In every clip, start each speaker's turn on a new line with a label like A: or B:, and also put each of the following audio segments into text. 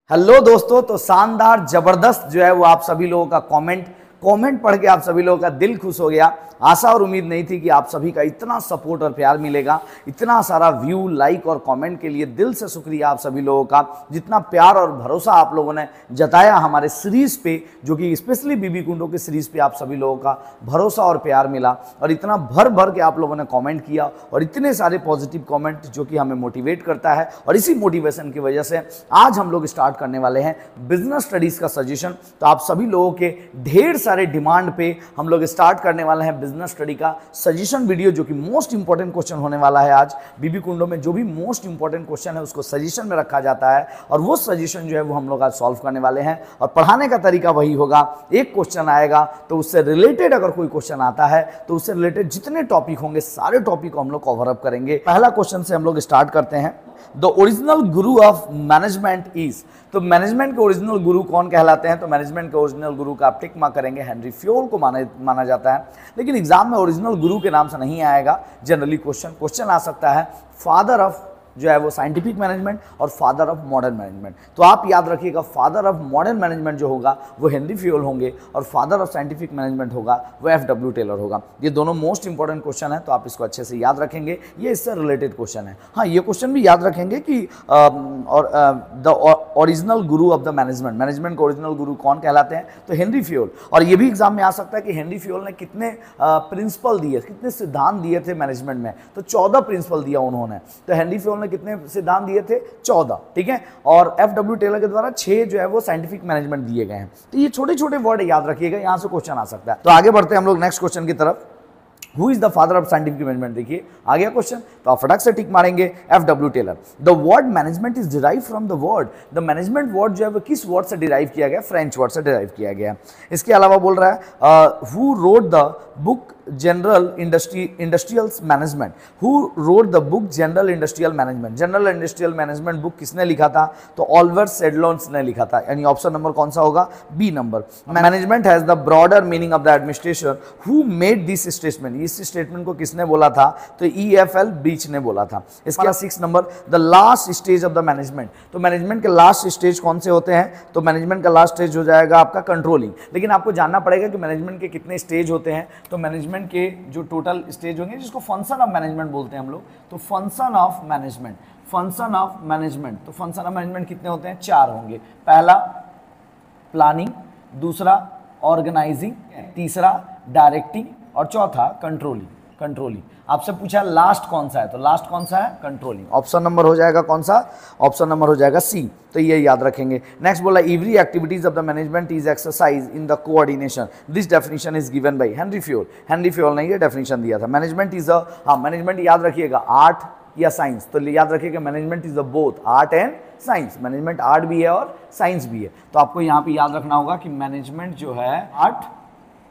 A: Hello दोस्तों, तो शानदार जबरदस्त जो है वो आप सभी लोगों का कमेंट पढ़ के आप सभी लोगों का दिल खुश हो गया। आशा और उम्मीद नहीं थी कि आप सभी का इतना सपोर्ट और प्यार मिलेगा। इतना सारा व्यू, लाइक और कमेंट के लिए दिल से शुक्रिया आप सभी लोगों का। जितना प्यार और भरोसा आप लोगों ने जताया हमारे सीरीज पे, जो कि स्पेशली बीबी कुंडो के सीरीज पे आप सभी लोगों का भरोसा और प्यार मिला, और इतना भर भर के आप लोगों ने कमेंट किया और इतने सारे पॉजिटिव कमेंट जो कि हमें मोटिवेट करता है। और इसी मोटिवेशन की वजह से आज हम लोग स्टार्ट करने वाले हैं बिजनेस स्टडीज का सजेशन। तो आप सभी लोगों के ढेर सारे डिमांड पे हम लोग स्टार्ट करने वाले हैं बिजनेस स्टडी का सजेशन वीडियो, जो कि मोस्ट इंपॉर्टेंट क्वेश्चन होने वाला है। आज बीबी कुंडो में जो भी मोस्ट इंपॉर्टेंट क्वेश्चन है उसको सजेशन में रखा जाता है, और वो सजेशन जो है वो हम लोग आज सॉल्व करने वाले हैं। और पढ़ाने का तरीका वही होगा, एक क्वेश्चन आएगा तो उससे रिलेटेड अगर कोई क्वेश्चन आता है तो उससे रिलेटेड जितने टॉपिक होंगे सारे टॉपिक को हम लोग कवर अप करेंगे। पहला क्वेश्चन से हम लोग स्टार्ट करते हैं। The original Guru of management is, तो मैनेजमेंट के ओरिजिनल गुरु कौन कहलाते हैं? तो मैनेजमेंट के ओरिजिनल गुरु का आप टिक मार्क करेंगे, हेनरी फ्योल को माना जाता है। लेकिन एग्जाम में ओरिजिनल गुरु के नाम से नहीं आएगा। जनरली क्वेश्चन आ सकता है फादर ऑफ जो है वो साइंटिफिक मैनेजमेंट और फादर ऑफ मॉडर्न मैनेजमेंट। तो आप याद रखिएगा, फादर ऑफ मॉडर्न मैनेजमेंट जो होगा वो हेनरी फ्योल होंगे, और फादर ऑफ साइंटिफिक मैनेजमेंट होगा वो एफ.डब्ल्यू. टेलर होगा। ये दोनों मोस्ट इंपॉर्टेंट क्वेश्चन है, तो आप इसको अच्छे से याद रखेंगे। ये इससे रिलेटेड क्वेश्चन है। हाँ, ये क्वेश्चन भी याद रखेंगे कि the original Guru of the management के ओरिजिनल गुरु कौन कहलाते हैं? तो हेनरी फ्योल। और ये भी एग्जाम में आ सकता है कि हेनरी फ्योल ने कितने प्रिंसिपल दिए, कितने सिद्धांत दिए थे मैनेजमेंट में? तो 14 प्रिंसिपल दिया उन्होंने। तो हेनरी फ्योल कितने सिद्धांत दिए थे? 14। ठीक है। और एफ.डब्ल्यू. टेलर के द्वारा 6 जो है वो साइंटिफिक मैनेजमेंट दिए गए हैं। तो ये छोटे छोटे वर्ड याद रखिएगा, यहां से क्वेश्चन आ सकता है। तो आगे बढ़ते हैं हम लोग नेक्स्ट क्वेश्चन की तरफ। Who is the father of scientific management? देखिए आ गया क्वेश्चन, तो आप फटाक से टिक मारेंगे, F W. Taylor. The word management is derive from the word, the management word जो है वो किस वर्ड से डिराइव किया गया? फ्रेंच वर्ड से डिराइव किया गया। इसके अलावा बोल रहा है who wrote the book general industrial management, who wrote the book general industrial management. General industrial management book किसने लिखा था? तो ऑलिवर सेडलोन्स ने लिखा था। यानी ऑप्शन नंबर कौन सा होगा? B number. Management has the broader meaning of the administration, who made this statement, इस स्टेटमेंट को किसने बोला था? तो E.F.L. बीच ने बोला था। इसके बाद 6 number, the last stage of the management. तो मैनेजमेंट के लास्ट स्टेज कौन से होते हैं? तो मैनेजमेंट का लास्ट स्टेज हो जाएगा आपका कंट्रोलिंग। लेकिन आपको जानना पड़ेगा कि मैनेजमेंट के कितने स्टेज होते हैं। तो मैनेजमेंट के जो टोटल स्टेज होंगे, जिसको फंक्शन ऑफ मैनेजमेंट बोलते हैं हम लोग, तो फंक्शन ऑफ मैनेजमेंट तो फंक्शन ऑफ मैनेजमेंट कितने होते हैं? 4 होंगे। पहला प्लानिंग, दूसरा ऑर्गेनाइजिंग, तीसरा डायरेक्टिंग, और चौथा कंट्रोलिंग। आपसे पूछा लास्ट कौन सा है, तो लास्ट कौन सा है? कंट्रोलिंग। ऑप्शन नंबर हो जाएगा कौन सा? ऑप्शन नंबर हो जाएगा सी। तो ये याद रखेंगे। नेक्स्ट बोला every activities of the management is exercise in the coordination, this definition is given by Henry Fayol ने ये डेफिनेशन दिया था। मैनेजमेंट इज अ, हाँ मैनेजमेंट याद रखिएगा आर्ट या साइंस, तो याद रखिएगा management is a both art and science. Management art भी है और साइंस भी है। तो आपको यहाँ पे याद रखना होगा कि मैनेजमेंट जो है आर्ट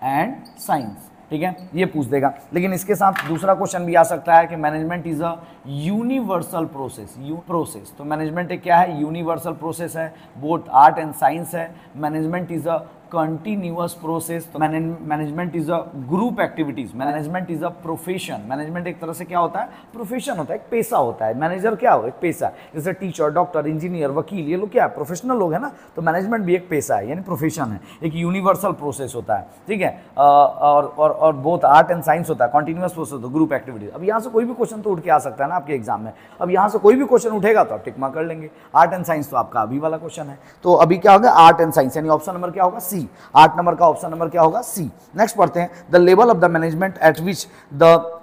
A: एंड साइंस। ठीक है, ये पूछ देगा। लेकिन इसके साथ दूसरा क्वेश्चन भी आ सकता है कि management is a universal process. तो मैनेजमेंट एक क्या है? यूनिवर्सल प्रोसेस है, बोथ आर्ट एंड साइंस है। Management is a continuous process. तो management is a group activities. Management is a profession. Management एक तरह से क्या होता है? प्रोफेशन होता है, एक पेशा होता है। मैनेजर क्या हो? एक पेशा है। जैसे टीचर, डॉक्टर, इंजीनियर, वकील, ये लोग क्या है? प्रोफेशनल लोग है ना। तो मैनेजमेंट भी एक पेशा है, यानी प्रोफेशन है, एक यूनिवर्सल प्रोसेस होता है। ठीक है। और बोथ आर्ट एंड साइंस होता है, कंटिन्यूअस प्रोसेस होता है, ग्रुप एक्टिविटीज। अब यहाँ से कोई भी क्वेश्चन तो उठ के आ सकता है ना आपके एग्जाम में। अब यहाँ से कोई भी क्वेश्चन उठेगा तो आप टिक मार्क कर लेंगे। आर्ट एंड साइंस तो आपका अभी वाला क्वेश्चन है। तो अभी क्या होगा? आर्ट एंड साइंस, यानी ऑप्शन नंबर क्या होगा? सी। 8 नंबर का ऑप्शन नंबर क्या होगा? सी। नेक्स्ट पढ़ते हैं, the level of the management eight which the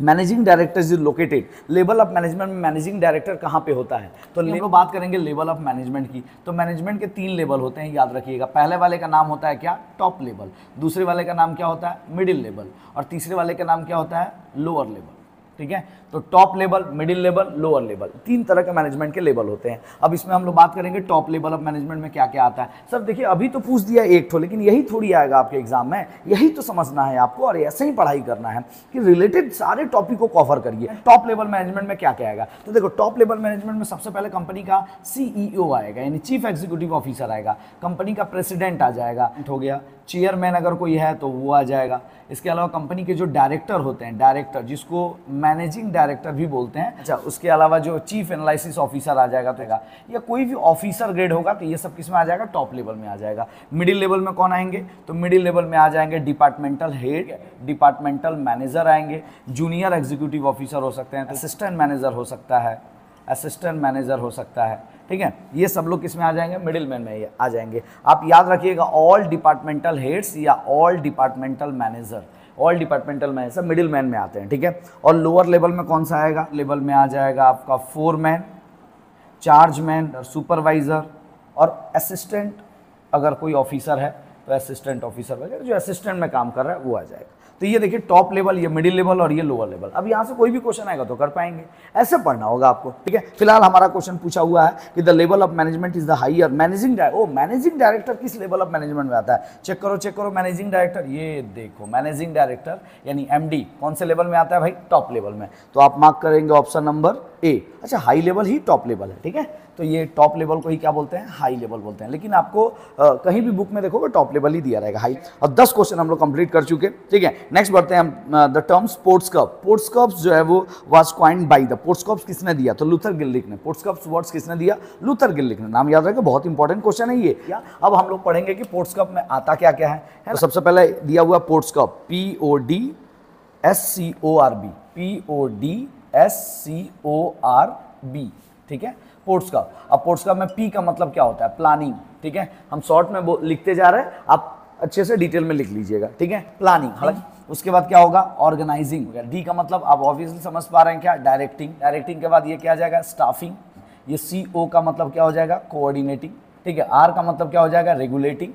A: managing director is located. Level of management में मैनेजिंग डायरेक्टर कहाँ पे होता है? तो हम लोग बात करेंगे लेवल ऑफ मैनेजमेंट की। तो मैनेजमेंट के 3 लेवल होते हैं, याद रखिएगा। पहले वाले का नाम होता है क्या? Top level. दूसरे वाले का नाम क्या होता है? Middle level. और तीसरे वाले का नाम क्या होता है? Lower level. ठीक है। तो top level, middle level, lower level, 3 तरह के मैनेजमेंट के लेवल होते हैं। अब इसमें हम लोग बात करेंगे टॉप लेवल ऑफ मैनेजमेंट में क्या क्या आता है। सर देखिए अभी तो पूछ दिया एक ठो, लेकिन यही थोड़ी आएगा आपके एग्जाम में। यही तो समझना है आपको, और ऐसे ही पढ़ाई करना है कि रिलेटेड सारे टॉपिक को कवर करिए। टॉप लेवल मैनेजमेंट में क्या क्या आएगा? तो देखो टॉप लेवल मैनेजमेंट में सबसे पहले कंपनी का CEO आएगा, यानी चीफ एग्जीक्यूटिव ऑफिसर आएगा। कंपनी का प्रेसिडेंट आ जाएगा, हो गया। चेयरमैन अगर कोई है तो वो आ जाएगा। इसके अलावा कंपनी के जो डायरेक्टर होते हैं, डायरेक्टर जिसको मैनेजिंग डायरेक्टर भी बोलते हैं, अच्छा, उसके अलावा जो चीफ एनालिसिस ऑफिसर आ जाएगा तो या कोई भी ऑफिसर ग्रेड होगा तो ये सब किस में आ जाएगा, टॉप लेवल में आ जाएगा। मिडिल लेवल में कौन आएंगे, तो मिडिल लेवल में आ जाएंगे डिपार्टमेंटल हेड, डिपार्टमेंटल मैनेजर आएंगे, जूनियर एग्जीक्यूटिव ऑफिसर हो सकते हैं, असिस्टेंट मैनेजर हो सकता है, असिस्टेंट मैनेजर हो सकता है, ठीक है। ये सब लोग किस में आ जाएंगे, मिडिल मैन में आ जाएंगे। आप याद रखिएगा ऑल डिपार्टमेंटल हेड्स या all departmental manager, all departmental manager middle man में आते हैं, ठीक है। और लोअर लेवल में कौन सा आएगा, लेवल में आ जाएगा आपका फोरमैन, चार्जमैन, सुपरवाइजर और असिस्टेंट। अगर कोई ऑफिसर है तो असिस्टेंट ऑफिसर वगैरह जो असिस्टेंट में काम कर रहा है वो आ जाएगा। तो ये देखिए टॉप लेवल, ये मिडिल लेवल और ये लोअर लेवल। अब यहाँ से कोई भी क्वेश्चन आएगा तो कर पाएंगे, ऐसे पढ़ना होगा आपको, ठीक है। फिलहाल हमारा क्वेश्चन पूछा हुआ है कि the level of management is the higher managing managing director किस लेवल ऑफ मैनेजमेंट में आता है, चेक करो मैनेजिंग डायरेक्टर, ये देखो मैनेजिंग डायरेक्टर यानी एमडी कौन से लेवल में आता है भाई, टॉप लेवल में। तो आप मार्क करेंगे ऑप्शन नंबर ए। अच्छा, हाई लेवल ही टॉप लेवल है, ठीक है। तो ये टॉप लेवल को ही क्या बोलते हैं, हाई लेवल बोलते हैं। लेकिन आपको कहीं भी बुक में देखोगे टॉप लेवल ही दिया रहेगा, हाई। और 10 क्वेश्चन हम लोग कंप्लीट कर चुके, ठीक है। नेक्स्ट बढ़ते हैं हम the term sports cup. Sports cups जो है वो was coined by the, sports cups किसने दिया, तो लूथर गिल्लिक ने। स्पोर्ट्स कप्स वर्ड्स किसने दिया, लूथर गिल्लिक ने। नाम याद रखेगा, बहुत इंपॉर्टेंट क्वेश्चन है ये। अब हम लोग पढ़ेंगे कि स्पोर्ट्स कप में आता क्या क्या है। तो सबसे पहले दिया हुआ स्पोर्ट्स कप PODSCORB, ठीक है, स्पोर्ट्स कप। अब स्पोर्ट्स कप में पी का मतलब क्या होता है, प्लानिंग, ठीक है। हम शॉर्ट में लिखते जा रहे हैं, आप अच्छे से डिटेल में लिख लीजिएगा, ठीक है, प्लानिंग। हालांकि उसके बाद क्या होगा, ऑर्गेनाइजिंग। डी का मतलब आप ऑब्वियसली समझ पा रहे हैं क्या, डायरेक्टिंग। डायरेक्टिंग के बाद ये क्या आ जाएगा, स्टाफिंग। ये CO का मतलब क्या हो जाएगा, कोऑर्डिनेटिंग, ठीक है। R का मतलब क्या हो जाएगा, रेगुलेटिंग।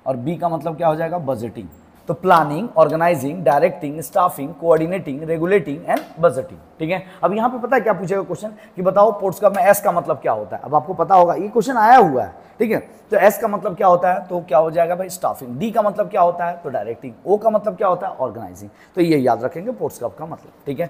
A: और B का मतलब क्या हो जाएगा, बजटिंग। तो planning, organising, directing, staffing, coordinating, regulating and budgeting, ठीक है। अब यहाँ पे पता है क्या पूछेगा क्वेश्चन कि बताओ स्पोर्ट्स कप में S का मतलब क्या होता है। अब आपको पता होगा, ये क्वेश्चन आया हुआ है, ठीक है। तो S का मतलब क्या होता है, तो क्या हो जाएगा भाई, स्टाफिंग। D का मतलब क्या होता है, तो डायरेक्टिंग। O का मतलब क्या होता है, ऑर्गेनाइजिंग। तो ये याद रखेंगे स्पोर्ट्स कप का मतलब, ठीक है।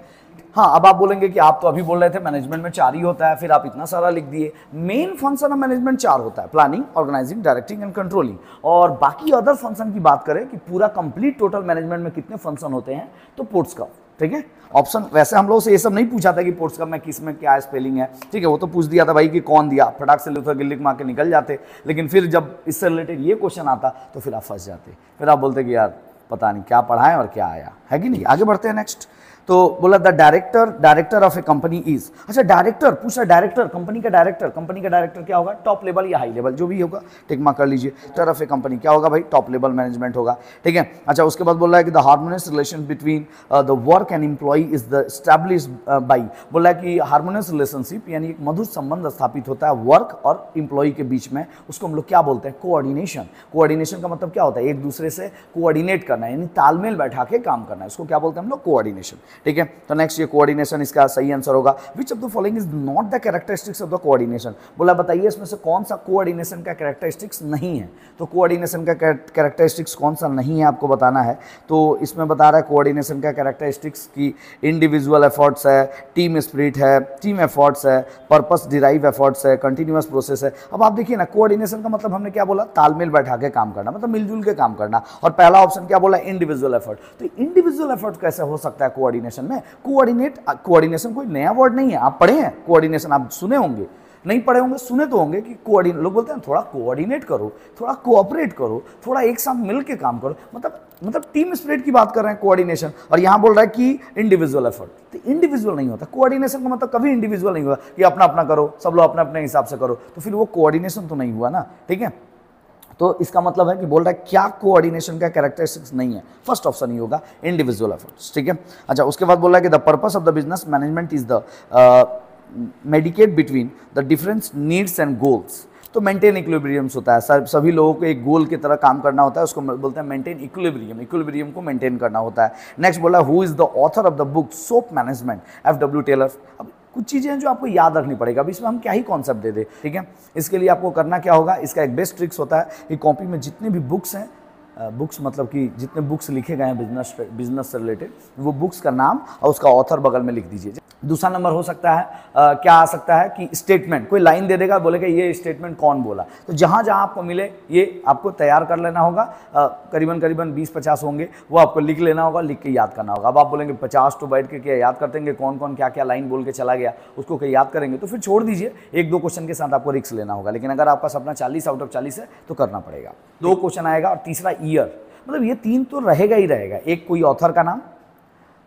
A: हाँ, अब आप बोलेंगे कि आप तो अभी बोल रहे थे मैनेजमेंट में 4 ही होता है, फिर आप इतना सारा लिख दिए। मेन फंक्शन ऑफ मैनेजमेंट 4 होता है, planning, organising, directing and controlling. और बाकी अदर फंक्शन की बात करें कि पूरा कंप्लीट टोटल मैनेजमेंट में कितने फंक्शन होते हैं, तो स्पोर्ट्स कप, ठीक है। ऑप्शन वैसे हम लोग से ये सब नहीं पूछा था कि स्पोर्ट्स कप में किस में क्या स्पेलिंग है, ठीक है। वो तो पूछ दिया था भाई कि कौन दिया, फटाक से लूथर गिल्लिक मार के निकल जाते। लेकिन फिर जब इससे रिलेटेड ये क्वेश्चन आता तो फिर आप फंस जाते, फिर आप बोलते कि यार पता नहीं क्या पढ़ाएं और क्या आया, है कि नहीं। आगे बढ़ते हैं नेक्स्ट। तो बोला the director of A company is. अच्छा, डायरेक्टर पूछा, डायरेक्टर कंपनी का डायरेक्टर क्या होगा, टॉप लेवल या हाई लेवल, जो भी होगा टिक मार्क कर लीजिए। डायरेक्टर ऑफ ए कंपनी क्या होगा भाई, टॉप लेवल मैनेजमेंट होगा, ठीक है। अच्छा, उसके बाद बोल रहा है कि the harmonious relation between the work and employ is the established by. बोला कि हार्मोनियस रिलेशनशिप यानी एक मधुर संबंध स्थापित होता है वर्क और एम्प्लॉय के बीच में, उसको हम लोग क्या बोलते हैं, कोऑर्डिनेशन। कोऑर्डिनेशन का मतलब क्या होता है, एक दूसरे से कोऑर्डिनेट करना, यानी तालमेल बैठा के काम करना, इसको क्या बोलते हैं हम लोग, कोऑर्डिनेशन, ठीक है। तो नेक्स्ट ये कोऑर्डिनेशन, इसका सही आंसर होगा विच of the following is not the characteristics of the coordination. बोला बताइए इसमें से कौन सा कोऑर्डिनेशन का कैरेक्टरिस्टिक्स नहीं है। तो कोऑर्डिनेशन का कैरेक्टरिस्टिक्स कौन सा नहीं है आपको बताना है। तो इसमें बता रहा है कोऑर्डिनेशन का कैरेक्टरिस्टिक्स की इंडिविजुअल एफर्ट्स है, टीम स्पिरिट है, टीम एफर्ट्स है, पर्पस डिराइव एफर्ट्स है, कंटिन्यूअस प्रोसेस है। अब आप देखिए ना, कोऑर्डिनेशन का मतलब हमने क्या बोला, तालमेल बैठा के काम करना, मतलब मिलजुल के काम करना। और पहला ऑप्शन क्या बोला, इंडिविजुअल एफर्ट। तो इंडिविजुअल एफर्ट कैसे हो सकता है कोऑर्डिनेशन में। कोऑर्डिनेशन कोई नया वर्ड नहीं है, आप पढ़े हैं कोऑर्डिनेशन, आप सुने होंगे, नहीं पढ़े होंगे, सुने तो होंगे कि कोऑर्डिनेट, लोग बोलते हैं थोड़ा कोऑर्डिनेट करो, थोड़ा कोऑपरेट करो, थोड़ा एक साथ मिल के काम करो, मतलब टीम स्पिरिट की बात कर रहे हैं कोऑर्डिनेशन। और यहां बोल रहा है कि इंडिविजुअल एफर्ट, तो इंडिविजुअल नहीं होता कोऑर्डिनेशन का मतलब, कभी इंडिविजुअल नहीं हुआ कि अपना अपना करो, सब लोग अपने अपने हिसाब से करो, तो फिर वो कोऑर्डिनेशन तो नहीं हुआ ना, ठीक है। तो इसका मतलब है कि बोल रहा है क्या कोऑर्डिनेशन का कैरेक्टरिस्टिक्स नहीं है, फर्स्ट ऑप्शन ही होगा इंडिविजुअल एफर्ट्स, ठीक है। अच्छा, उसके बाद बोल रहा है कि the purpose of the business management is the medicate between the different needs and goals. तो मेंटेन इक्विलिब्रियम्स होता है, सभी लोगों को एक गोल की तरह काम करना होता है, उसको बोलते हैं मेंटेन इक्विलिब्रियम को मेंटेन करना होता है। नेक्स्ट बोला who is the author of the book soap management, FW Taylor. अब कुछ चीज़ें हैं जो आपको याद रखनी पड़ेगा, अब इसमें हम क्या ही कॉन्सेप्ट दे दे, ठीक है। इसके लिए आपको करना क्या होगा, इसका एक बेस्ट ट्रिक्स होता है कि कॉपी में जितने भी बुक्स हैं बुक्स मतलब कि जितने बुक्स लिखे गए हैं बिजनेस से रिलेटेड, वो बुक्स का नाम और उसका ऑथर बगल में लिख दीजिए। दूसरा नंबर हो सकता है क्या आ सकता है कि स्टेटमेंट, कोई लाइन दे देगा, बोलेगा ये स्टेटमेंट कौन बोला, तो जहाँ जहाँ आपको मिले ये आपको तैयार कर लेना होगा। करीबन 20-50 होंगे, वो आपको लिख लेना होगा, लिख के याद करना होगा। अब आप बोलेंगे 50 तो बैठ के क्या याद कर देंगे, कौन कौन क्या क्या लाइन बोल के चला गया उसको क्या याद करेंगे, तो फिर छोड़ दीजिए। 1-2 क्वेश्चन के साथ आपको रिस्क लेना होगा, लेकिन अगर आपका सपना 40 आउट ऑफ 40 है तो करना पड़ेगा। 2 क्वेश्चन आएगा और तीसरा ईयर, मतलब ये 3 तो रहेगा ही रहेगा। एक कोई ऑथर का नाम,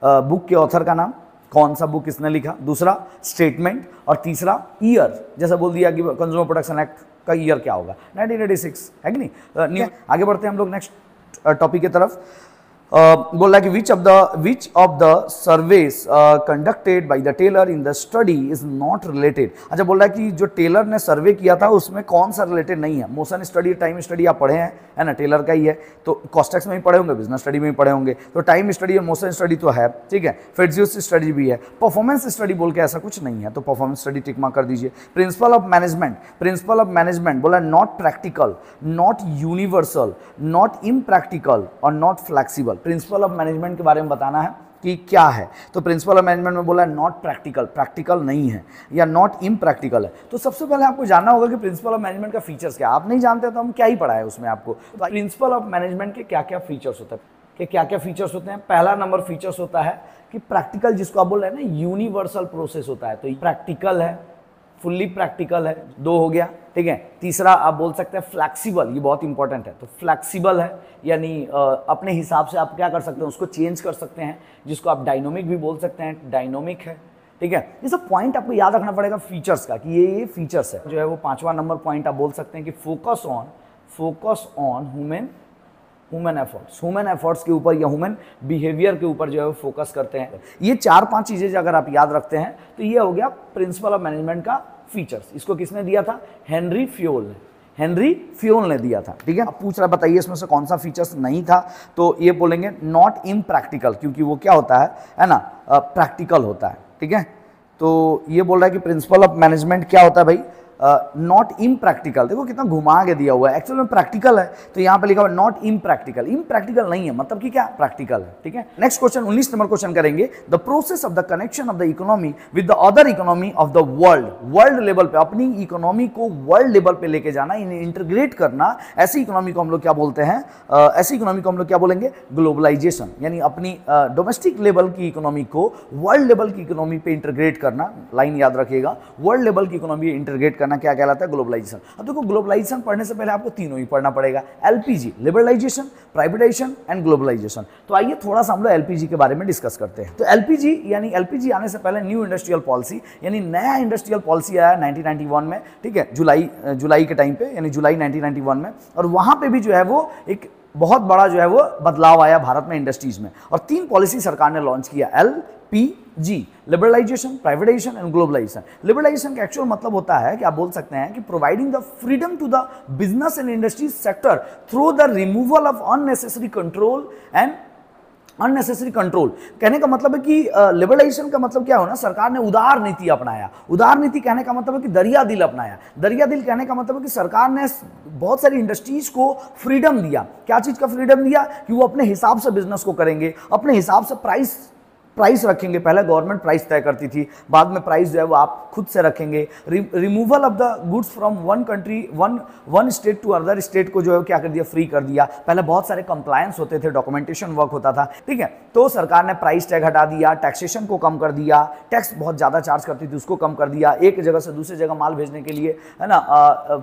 A: बुक के ऑथर का नाम, कौन सा बुक किसने लिखा, दूसरा स्टेटमेंट, और तीसरा ईयर। जैसा बोल दिया कि कंज्यूमर प्रोटेक्शन एक्ट का ईयर क्या होगा, 1986 है कि नहीं। आगे बढ़ते हैं हम लोग नेक्स्ट टॉपिक की तरफ। बोल रहा है कि which of the surveys conducted by the Taylor in the study is not related. अच्छा, बोल रहा है कि जो टेलर ने सर्वे किया था उसमें कौन सा रिलेटेड नहीं है। मोशन स्टडी, टाइम स्टडी आप पढ़े हैं, है ना, टेलर का ही है, तो कॉस्टेक्स में ही पढ़े होंगे, बिजनेस स्टडी में ही पढ़े होंगे, तो टाइम स्टडी और मोशन स्टडी तो है, ठीक है। फिट्ज्यूस स्टडी भी है, परफॉर्मेंस स्टडी बोल के ऐसा कुछ नहीं है, तो परफॉर्मेंस स्टडी टिक मार्क कर दीजिए। प्रिंसिपल ऑफ मैनेजमेंट बोला not practical, not universal, not impractical और not flexible. Principle of management के बारे में बताना है कि क्या है, तो प्रिंसिपल ऑफ मैनेजमेंट में बोला नॉट प्रैक्टिकल, प्रैक्टिकल नहीं है, या नॉट इम्प्रैक्टिकल है। तो सबसे पहले आपको जानना होगा कि प्रिंसिपल ऑफ मैनेजमेंट का फीचर्स क्या है। आप नहीं जानते तो हम क्या ही पढ़ाए उसमें आपको। तो प्रिंसिपल ऑफ मैनेजमेंट के क्या क्या फीचर्स होते हैं, कि क्या क्या फीचर्स होते हैं। पहला नंबर फीचर्स होता है कि प्रैक्टिकल, जिसको आप बोल रहे हैं ना यूनिवर्सल प्रोसेस होता है, तो प्रैक्टिकल है, फुल्ली प्रैक्टिकल है, 2 हो गया, ठीक है। तीसरा आप बोल सकते हैं फ्लैक्सिबल, ये बहुत इंपॉर्टेंट है, तो फ्लैक्सिबल है, यानी अपने हिसाब से आप क्या कर सकते हैं, उसको चेंज कर सकते हैं, जिसको आप डायनामिक भी बोल सकते हैं, डायनामिक है, ठीक है। ये सब पॉइंट आपको याद रखना पड़ेगा फीचर्स का, कि ये फीचर्स है। जो है वो 5वां नंबर पॉइंट आप बोल सकते हैं कि फोकस ऑन ह्यूमन एफर्ट्स के ऊपर या ह्यूमन बिहेवियर के ऊपर जो है फोकस करते हैं। ये 4-5 चीजें अगर आप याद रखते हैं तो ये हो गया प्रिंसिपल ऑफ मैनेजमेंट का फीचर्स। इसको किसने दिया था, हेनरी फ्योल ने दिया था, ठीक है। अब पूछ रहा बताइए इसमें से कौन सा फीचर्स नहीं था, तो ये बोलेंगे नॉट इम्प्रैक्टिकल, क्योंकि वो क्या होता है ना, प्रैक्टिकल होता है, ठीक है। तो ये बोल रहा है कि प्रिंसिपल ऑफ मैनेजमेंट क्या होता है भाई, नॉट इम्प्रैक्टिकल। देखो कितना घुमा के दिया हुआ है, एक्चुअल में प्रैक्टिकल है, तो यहाँ पे लिखा हुआ नॉट इम्प्रैक्टिकल। इम्प्रैक्टिकल नहीं है, मतलब कि क्या, प्रैक्टिकल है, ठीक है। नेक्स्ट क्वेश्चन 19 नंबर क्वेश्चन करेंगे, the process of the connection of the economy with the other economy of the world level पे, अपनी इकोनॉमी को वर्ल्ड लेवल पे लेके जाना, इन्हें इंटीग्रेट करना। ऐसी इकोनॉमी को हम लोग क्या बोलते हैं, ऐसी इकोनॉमी को हम लोग क्या बोलेंगे, ग्लोबलाइजेशन। यानी अपनी डोमेस्टिक लेवल की इकोनॉमी को वर्ल्ड लेवल की इकोनॉमी पे इंटीग्रेट करना, लाइन याद रखिएगा, वर्ल्ड लेवल की इकोनॉमी इंटीग्रेट करना क्या कहलाता है, ग्लोबलाइजेशन। अब देखो ग्लोबलाइजेशन पढ़ने से पहले आपको तीनों ही पढ़ना पड़ेगा, LPG, liberalisation, privatisation and globalisation. तो आइए थोड़ा सा हम लोग एलपीजी के बारे में डिस्कस करते हैं। तो एलपीजी यानी एलपीजी आने से पहले न्यू इंडस्ट्रियल पॉलिसी, यानी नया इंडस्ट्रियल पॉलिसी आया 1991 में, ठीक है, जुलाई के टाइम पे, यानी जुलाई 1991 में। और वहां पे भी जो है वो एक बहुत बड़ा जो है वो बदलाव आया भारत में इंडस्ट्रीज में, और 3 पॉलिसी सरकार ने लॉन्च किया, LPG, liberalisation, privatisation and globalisation. Liberalisation का एक्चुअल मतलब होता है कि आप बोल सकते हैं कि providing the freedom to the business and industry sector through the removal of unnecessary control. कहने का मतलब है कि लिबरलाइजेशन का मतलब क्या हो ना, सरकार ने उदार नीति अपनाया। उदार नीति कहने का मतलब है कि दरिया दिल अपनाया। दरिया दिल कहने का मतलब है कि सरकार ने बहुत सारी इंडस्ट्रीज को फ्रीडम दिया। क्या चीज का फ्रीडम दिया, कि वो अपने हिसाब से बिजनेस को करेंगे, अपने हिसाब से प्राइस रखेंगे। पहले गवर्नमेंट प्राइस तय करती थी, बाद में प्राइस जो है वो आप खुद से रखेंगे। Removal of the goods from one state to other state को जो है क्या कर दिया, फ्री कर दिया। पहले बहुत सारे कंप्लायंस होते थे, डॉक्यूमेंटेशन वर्क होता था, ठीक है। तो सरकार ने प्राइस टैग हटा दिया, टैक्सेशन को कम कर दिया, टैक्स बहुत ज़्यादा चार्ज करती थी उसको कम कर दिया, एक जगह से दूसरी जगह माल भेजने के लिए, है ना,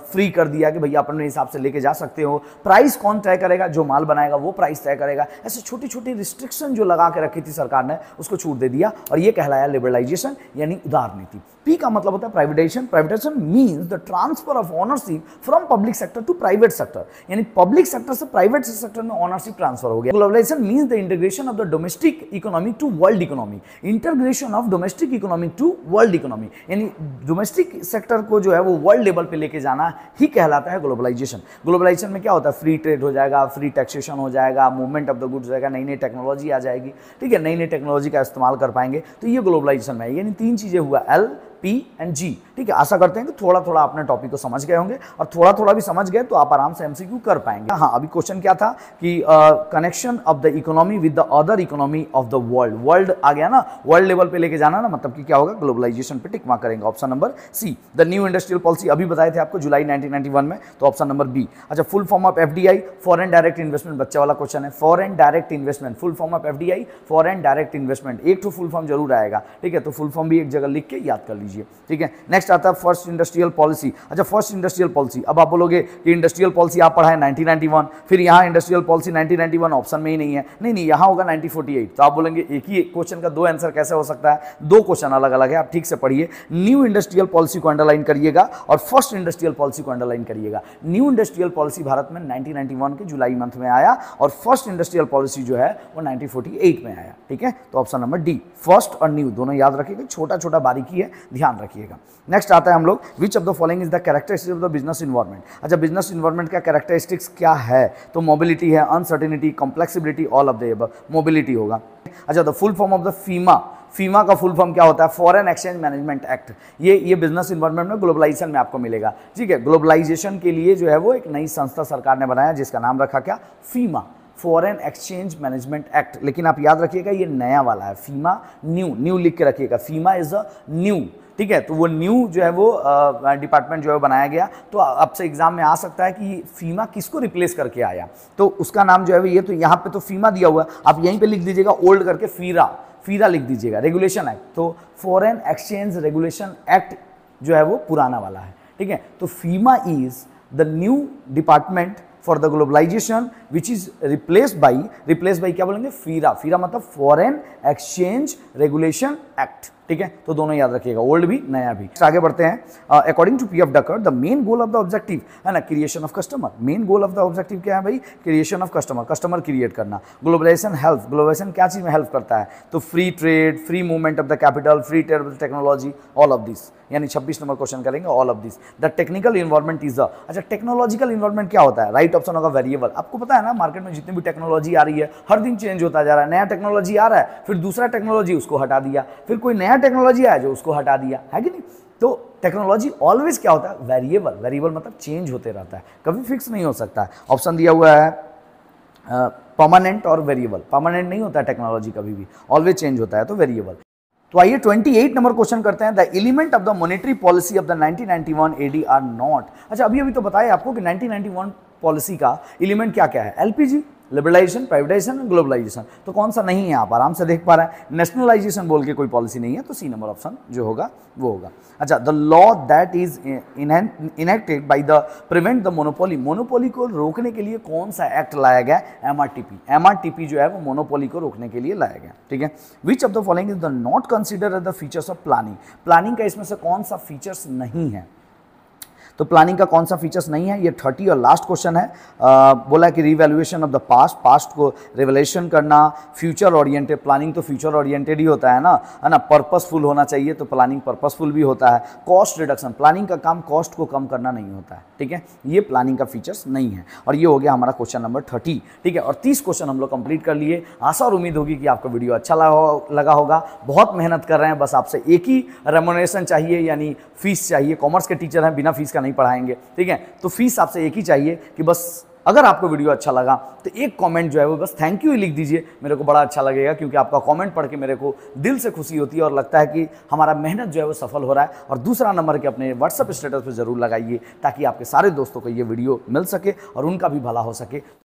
A: फ्री कर दिया कि भैया अपने हिसाब से लेके जा सकते हो। प्राइस कौन तय करेगा, जो माल बनाएगा वो प्राइस तय करेगा। ऐसे छोटी छोटी रिस्ट्रिक्शन जो लगा के रखी थी सरकार ने, उसको छूट दे दिया, और ये कहलाया लिबरलाइजेशन यानी उदार नीति। पी का मतलब होता है privatisation. Privatisation means the transfer of ownership from public sector to private sector, यानी पब्लिक सेक्टर से प्राइवेट सेक्टर में ओनरशिप ट्रांसफर हो गया। Globalisation means the integration of the domestic economy to world economy. Integration of domestic economy to world economy, यानी domestic sector को जो है वो वर्ल्ड लेवल पे लेके जाना ही कहलाता है ग्लोबलाइजेशन। ग्लोबलाइजेशन में क्या होता है, फ्री ट्रेड हो जाएगा, फ्री टैक्सेशन हो जाएगा, मूवमेंट ऑफ द गुड्स हो जाएगा, नई नई टेक्नोलॉजी आ जाएगी, ठीक है, नई नई टेक्नोलॉजी का इस्तेमाल कर पाएंगे, तो ये ग्लोबलाइजेशन है। यानी 3 चीजें हुआ, L, P एंड G, ठीक है, आशा करते हैं कि थोड़ा थोड़ा आपने टॉपिक को समझ गए होंगे, और थोड़ा थोड़ा भी समझ गए तो आप आराम से एमसीक्यू कर पाएंगे। हाँ, अभी क्वेश्चन क्या था कि connection of the economy with the other economy of the world, world आ गया ना, वर्ल्ड लेवल पे लेके जाना ना, मतलब कि क्या होगा, ग्लोबलाइजेशन पे टिक मार्क करेंगे। Option number C, the new industrial policy, अभी बताए थे आपको जुलाई 1991 में, तो ऑप्शन नंबर बी। अच्छा, full form of FDI, foreign direct investment, बच्चा वाला क्वेश्चन है, foreign direct investment, full form of FDI, foreign direct investment, एक तो फुल फॉर्म जरूर आएगा, ठीक है, तो फुल फॉर्म भी एक जगह लिख के याद कर लीजिए, ठीक है। नेक्स्ट आता है फर्स्ट इंडस्ट्रियल पॉलिसी। अच्छा, फर्स्ट इंडस्ट्रियल पॉलिसी, अब आप बोलोगे कि इंडस्ट्रियल पॉलिसी आप पढ़ा है 1991, फिर यहाँ इंडस्ट्रियल पॉलिसी 1991 ऑप्शन में ही नहीं है, नहीं यहाँ होगा 1948, तो आप बोलेंगे एक ही क्वेश्चन का दो आंसर कैसे हो सकता है, दो क्वेश्चन अलग अलग है, आप ठीक से पढ़िए। न्यू इंडस्ट्रियल पॉलिसी को अंडरलाइन करिएगा और फर्स्ट इंडस्ट्रियल पॉलिसी को अंडरलाइन करिएगा। न्यू इंडस्ट्रियल पॉलिसी भारत में 1991 के जुलाई मंथ में आया, और फर्स्ट इंडस्ट्रियल पॉलिसी जो है वो 1948 में आया, ठीक है, तो ऑप्शन नंबर डी, फर्स्ट और न्यू दोनों याद रखिएगा, छोटा छोटा बारीकी है, ध्यान रखिएगा। नेक्स्ट आता है हम लोग, which of the following is the characteristics of the business environment. अच्छा, बिजनेस इन्वायरमेंट का कैरेक्टरिस्टिक्स क्या है, तो मोबिलिटी है, uncertainty, complexibility, all of the above, mobility होगा। अच्छा, the full form of the FEMA, FEMA का फुल फॉर्म क्या होता है, फॉरेन एक्सचेंज मैनेजमेंट एक्ट, ये बिजनेस इन्वायरमेंट में ग्लोबलाइजेशन में आपको मिलेगा, ठीक है। ग्लोबलाइजेशन के लिए जो है वो एक नई संस्था सरकार ने बनाया जिसका नाम रखा क्या, फीमा, फॉरेन एक्सचेंज मैनेजमेंट एक्ट। लेकिन आप याद रखिएगा ये नया वाला है, फीमा न्यू लिख के रखिएगा, फीमा इज अ न्यू, ठीक है, तो वो न्यू जो है वो डिपार्टमेंट जो है बनाया गया। तो आपसे एग्जाम में आ सकता है कि फीमा किसको रिप्लेस करके आया, तो उसका नाम जो है ये, तो यहाँ पे तो फीमा दिया हुआ है, आप यहीं पे लिख दीजिएगा ओल्ड करके फीरा लिख दीजिएगा, रेगुलेशन एक्ट, तो फॉरेन एक्सचेंज रेगुलेशन एक्ट जो है वो पुराना वाला है, ठीक है। तो FEMA is the new department for the globalisation which is replace by क्या बोलेंगे, फीरा मतलब फॉरेन एक्सचेंज रेगुलेशन एक्ट, ठीक है, तो दोनों याद रखिएगा, ओल्ड भी नया भी। आगे बढ़ते हैं। According to P F Drucker the main goal of the objective है ना, creation of customer. Main goal of the objective क्या है भाई, क्रिएशन ऑफ कस्टमर क्रिएट करना। ग्लोबलाइजेशन हेल्प, ग्लोबलाइजेशन क्या चीज में हेल्प करता है, तो free trade, free movement of the capital, free trade of technology, all of this, यानी 26 नंबर क्वेश्चन करेंगे, all of this. The technical environment is the, अच्छा टेक्नोलॉजिकल इन्वायरमेंट क्या होता है, राइट ऑप्शन होगा वेरिएबल। आपको पता है ना, मार्केट में जितनी भी टेक्नोलॉजी आ रही है हर दिन चेंज होता जा रहा है, नया टेक्नोलॉजी आ रहा है, फिर दूसरा टेक्नोलॉजी उसको हटा दिया, फिर कोई नया टेक्नोलॉजी आया जो उसको हटा दिया, है कि नहीं। तो टेक्नोलॉजी ऑलवेज क्या होता है, वेरिएबल मतलब चेंज होते रहता है, कभी फिक्स नहीं हो सकता है। ऑप्शन दिया हुआ है परमानेंट और वेरिएबल, परमानेंट नहीं होता है टेक्नोलॉजी कभी भी, ऑलवेज चेंज होता है, तो वेरिएबल। तो आइए 28 नंबर क्वेश्चन करते हैं। The element of the monetary policy of the 1991 AD are not. अच्छा, अभी तो बताया आपको कि 1991 पॉलिसी का एलिमेंट क्या क्या है, एलपीजी, लिबरलाइजेशन, प्राइवेटाइजेशन, ग्लोबलाइजेशन, तो कौन सा नहीं है आप आराम से देख पा रहे हैं। नेशनलाइजेशन बोल के कोई पॉलिसी नहीं है, तो सी नंबर ऑप्शन जो होगा वो होगा। अच्छा, the law that is enacted by the prevent the monopoly, monopoly को रोकने के लिए कौन सा एक्ट लाया गया, एमआरटीपी जो है वो मोनोपोली को रोकने के लिए लाया गया, ठीक है। विच of the following is the not consider the features of planning का इसमें से कौन सा फीचर्स नहीं है, तो प्लानिंग का कौन सा फीचर्स नहीं है, ये 30 और लास्ट क्वेश्चन है। बोला कि रिवैल्यूएशन ऑफ द पास्ट को रिवैल्यूएशन करना, फ्यूचर ओरिएंटेड, प्लानिंग तो फ्यूचर ओरिएंटेड ही होता है ना, पर्पसफुल होना चाहिए, तो प्लानिंग पर्पसफुल भी होता है। कॉस्ट रिडक्शन, प्लानिंग का काम कॉस्ट को कम करना नहीं होता है, ठीक है, ये प्लानिंग का फीचर्स नहीं है। और ये हो गया हमारा क्वेश्चन नंबर 30, ठीक है, और 30 क्वेश्चन हम लोग कंप्लीट कर लिए। आशा और उम्मीद होगी कि आपको वीडियो अच्छा लगा होगा। बहुत मेहनत कर रहे हैं, बस आपसे एक ही रेम्यूनरेशन चाहिए, यानी फीस चाहिए। कॉमर्स के टीचर हैं, बिना फीस का नहीं पढ़ाएंगे, ठीक है, तो फीस आपसे एक ही चाहिए कि बस अगर आपको वीडियो अच्छा लगा तो एक कमेंट जो है वो बस थैंक यू ही लिख दीजिए, मेरे को बड़ा अच्छा लगेगा, क्योंकि आपका कमेंट पढ़ के मेरे को दिल से खुशी होती है और लगता है कि हमारा मेहनत जो है वो सफल हो रहा है। और दूसरा नंबर के अपने व्हाट्सएप स्टेटस पे जरूर लगाइए, ताकि आपके सारे दोस्तों को ये वीडियो मिल सके और उनका भी भला हो सके।